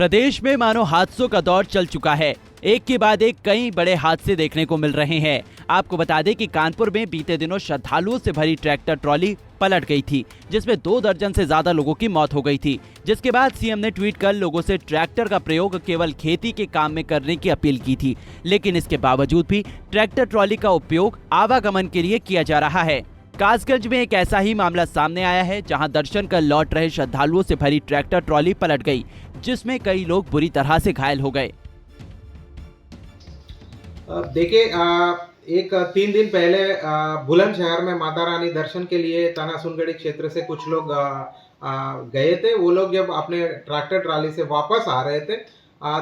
प्रदेश में मानो हादसों का दौर चल चुका है। एक के बाद एक कई बड़े हादसे देखने को मिल रहे हैं। आपको बता दें कि कानपुर में बीते दिनों श्रद्धालुओं से भरी ट्रैक्टर ट्रॉली पलट गई थी, जिसमें 2 दर्जन से ज्यादा लोगों की मौत हो गई थी। जिसके बाद सीएम ने ट्वीट कर लोगों से ट्रैक्टर का प्रयोग केवल खेती के काम में करने की अपील की थी। लेकिन इसके बावजूद भी ट्रैक्टर ट्रॉली का उपयोग आवागमन के लिए किया जा रहा है। कासगंज में एक ऐसा ही मामला सामने आया है, जहां दर्शन कर लौट रहे श्रद्धालुओं से भरी ट्रैक्टर ट्रॉली पलट गई, जिसमें कई लोग बुरी तरह से घायल हो गए। देखिए, एक 3 दिन पहले बुलंदशहर में माता रानी दर्शन के लिए तानासुनगढ़ी क्षेत्र से कुछ लोग गए थे। वो लोग जब अपने ट्रैक्टर ट्रॉली से वापस आ रहे थे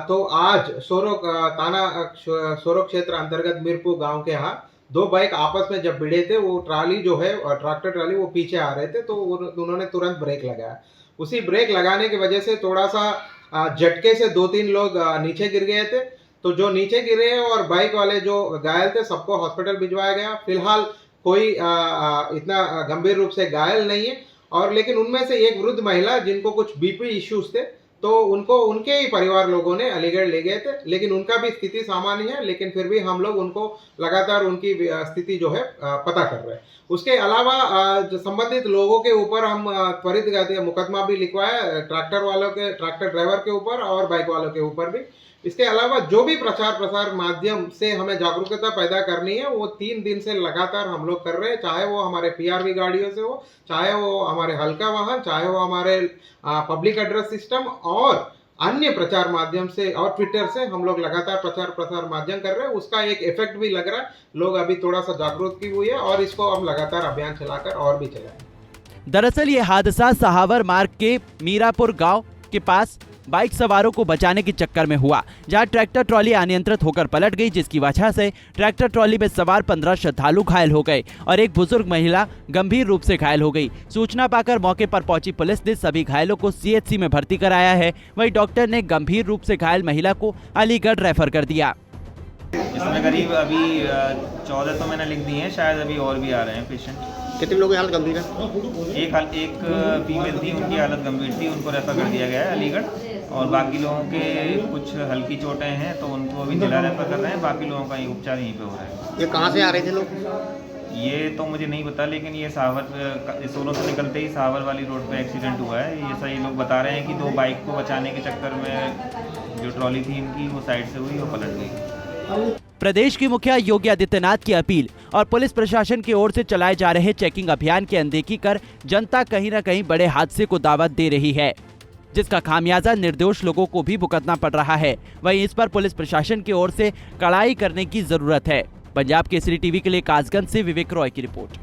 तो आज सोरो क्षेत्र अंतर्गत मीरपुर गांव के यहाँ 2 बाइक आपस में जब भिड़े थे। वो ट्रॉली जो है ट्रैक्टर ट्रॉली वो पीछे आ रहे थे, तो उन्होंने तुरंत ब्रेक लगाया। उसी ब्रेक लगाने की वजह से थोड़ा सा झटके से 2-3 लोग नीचे गिर गए थे। तो जो नीचे गिरे और बाइक वाले जो घायल थे सबको हॉस्पिटल भिजवाया गया। फिलहाल कोई इतना गंभीर रूप से घायल नहीं है, और लेकिन उनमें से एक वृद्ध महिला जिनको कुछ बीपी इश्यूज थे, तो उनको उनके ही परिवार लोगों ने अलीगढ़ ले गए थे। लेकिन उनका भी स्थिति सामान्य है, लेकिन फिर भी हम लोग उनको लगातार उनकी स्थिति जो है पता कर रहे हैं। उसके अलावा जो संबंधित लोगों के ऊपर हम त्वरित मुकदमा भी लिखवाया, ट्रैक्टर ड्राइवर के ऊपर और बाइक वालों के ऊपर भी। इसके अलावा जो भी प्रचार प्रसार माध्यम से हमें जागरूकता पैदा करनी है, वो 3 दिन से लगातार हम लोग कर रहे हैं। चाहे वो हमारे पीआरवी गाड़ियों से हो, चाहे वो हमारे हल्का वाहन, चाहे वो हमारे पब्लिक एड्रेस सिस्टम और अन्य प्रचार माध्यम से और ट्विटर से हम लोग लगातार प्रचार प्रसार माध्यम कर रहे हैं। उसका एक इफेक्ट भी लग रहा है। लोग अभी थोड़ा सा जागरूक भी हुए हैं और इसको हम लगातार अभियान चलाकर और भी चलाएं। दरअसल ये हादसा सहावर मार्ग के मीरापुर गांव के पास बाइक सवारों को बचाने के चक्कर में हुआ, जहां ट्रैक्टर ट्रॉली अनियंत्रित होकर पलट गई, जिसकी वजह से ट्रैक्टर ट्रॉली में सवार 15 श्रद्धालु घायल हो गए और एक बुजुर्ग महिला गंभीर रूप से घायल हो गई। सूचना पाकर मौके पर पहुंची पुलिस ने सभी घायलों को सीएचसी में भर्ती कराया है। वहीं डॉक्टर ने गंभीर रूप से घायल महिला को अलीगढ़ रेफर कर दिया। इसमें करीब अभी 14 तो मैंने लिख दी हैं, शायद अभी और भी आ रहे हैं पेशेंट। कितने लोगों की हालत गंभीर है? एक फीमेल थी, उनकी हालत गंभीर थी, उनको रेफर कर दिया गया है अलीगढ़, और बाकी लोगों के कुछ हल्की चोटें हैं तो उनको अभी जिला रेफर कर रहे हैं। बाकी लोगों का उपचार यहीं पे हो रहा है। ये कहाँ से आ रहे थे लोग? ये तो मुझे नहीं पता, लेकिन ये सोलो से निकलते ही सावर वाली रोड पे एक्सीडेंट हुआ है। ये सही लोग बता रहे हैं कि 2 बाइक को बचाने के चक्कर में जो ट्रॉली थी इनकी वो साइड से हुई और पलट गई। प्रदेश के मुखिया योगी आदित्यनाथ की अपील और पुलिस प्रशासन की ओर से चलाए जा रहे चेकिंग अभियान की अनदेखी कर जनता कहीं न कहीं बड़े हादसे को दावत दे रही है, जिसका खामियाजा निर्दोष लोगों को भी भुगतना पड़ रहा है। वहीं इस पर पुलिस प्रशासन की ओर से कड़ाई करने की जरूरत है। पंजाब केसरी टीवी के लिए कासगंज से विवेक रॉय की रिपोर्ट।